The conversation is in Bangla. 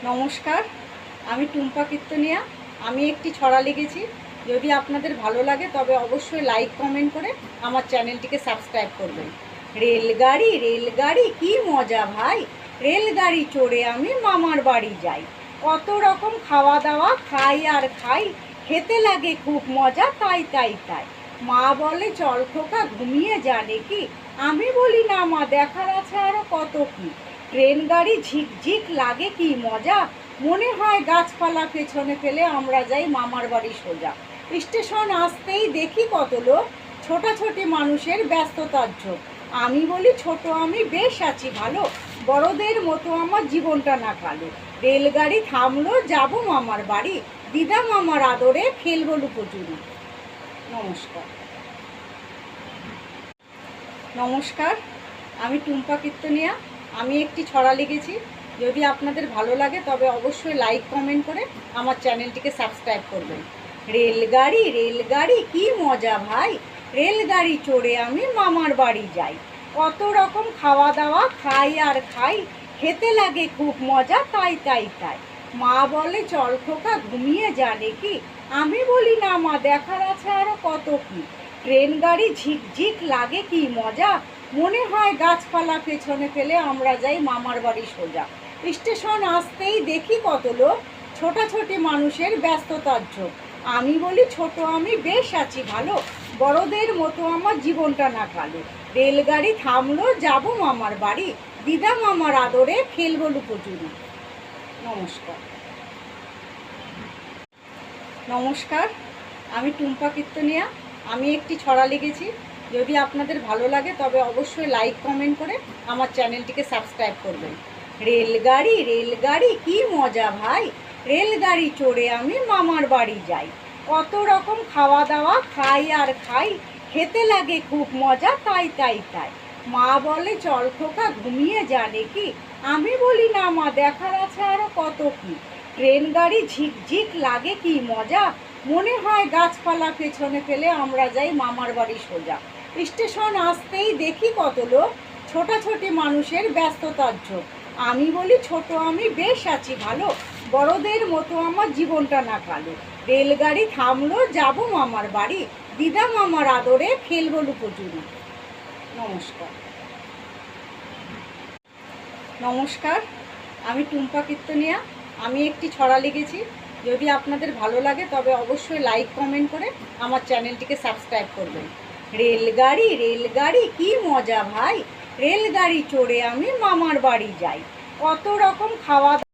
নমস্কার, আমি টুম্পা কীর্তনিয়া। আমি একটি ছড়া লিখেছি। যদি আপনাদের ভালো লাগে তবে অবশ্যই লাইক কমেন্ট করে আমার চ্যানেলটিকে সাবস্ক্রাইব করবেন। রেলগাড়ি রেলগাড়ি কি মজা ভাই, রেলগাড়ি চড়ে আমি মামার বাড়ি যাই। কত রকম খাওয়া দাওয়া খাই আর খাই, খেতে লাগে খুব মজা তাই তাই তাই। মা বলে চল খোকা ঘুমিয়ে জানে কি, আমি বলি না মা দেখার আছে আরও কত কি। ট্রেন গাড়ি ঝিকঝিক লাগে কি মজা, মনে হয় গাছপালা পেছনে ফেলে আমরা যাই মামার বাড়ি সোজা। স্টেশন আসতেই দেখি কত লোক, ছোটাছুটি মানুষের ব্যস্ততার ঝোঁক। আমি বলি ছোট আমি বেশ আছি ভালো, বড়দের মতো আমার জীবনটা না কালো। রেলগাড়ি থামলো যাব মামার বাড়ি, দিদা মামার আদরে খেলবো লুকোচুরি। নমস্কার। নমস্কার, আমি টুম্পা কীর্তনিয়া। আমি একটি ছড়া লিখেছি। যদি আপনাদের ভালো লাগে তবে অবশ্যই লাইক কমেন্ট করে আমার চ্যানেলটিকে সাবস্ক্রাইব করবেন। রেলগাড়ি রেলগাড়ি কি মজা ভাই, রেলগাড়ি চড়ে আমি মামার বাড়ি যাই। কত রকম খাওয়া দাওয়া খাই আর খাই, খেতে লাগে খুব মজা তাই তাই তাই। মা বলে চল খোকা ঘুমিয়ে জানে কি, আমি বলি না মা দেখার আছে আরও কত কি। ট্রেন গাড়ি ঝিকঝিক লাগে কি মজা, মনে হয় গাছপালা পেছনে ফেলে আমরা যাই মামার বাড়ি সোজা। স্টেশন আসতেই দেখি কত লোক, ছোটাছুটি মানুষের ব্যস্ততার ঝোঁক। আমি বলি ছোট আমি বেশ আছি ভালো, বড়দের মতো আমার জীবনটা না কালো। রেলগাড়ি থামলো যাব মামার বাড়ি, দিদা মামার আদরে খেলবো লুকোচুরি। নমস্কার। নমস্কার, আমি টুম্পা কীর্তনিয়া। আমি একটি ছড়া লিখেছি। যদি আপনাদের ভালো লাগে তবে অবশ্যই লাইক কমেন্ট করে আমার চ্যানেলটিকে সাবস্ক্রাইব করবেন। রেলগাড়ি রেলগাড়ি কি মজা ভাই, রেলগাড়ি চড়ে আমি মামার বাড়ি যাই। কত রকম খাওয়া দাওয়া খাই আর খাই, খেতে লাগে খুব মজা তাই তাই তাই। মা বলে চল খোকা ঘুমিয়ে জানে কি, আমি বলি না মা দেখার আছে আরও কত কি। ট্রেন গাড়ি ঝিকঝিক লাগে কি মজা, মনে হয় গাছপালা পেছনে ফেলে আমরা যাই মামার বাড়ি সোজা। স্টেশন আসতেই দেখি কত লোক, ছোটাছুটি মানুষের ব্যস্ততার ঝোঁক। আমি বলি ছোট আমি বেশ আছি ভালো, বড়দের মতো আমার জীবনটা না কালো। রেলগাড়ি থামলো যাব মামার বাড়ি, দিদা মামার আদরে খেলবো লুকোচুরি। নমস্কার। নমস্কার, আমি টুম্পা কীর্তনিয়া। আমি একটি ছড়া লিখেছি। যদি আপনাদের ভালো লাগে তবে অবশ্যই লাইক কমেন্ট করে আমার চ্যানেলটিকে সাবস্ক্রাইব করবেন। রেলগাড়ি রেলগাড়ি কি মজা ভাই, রেলগাড়ি চড়ে আমি মামার বাড়ি যাই। কত রকম খাওয়া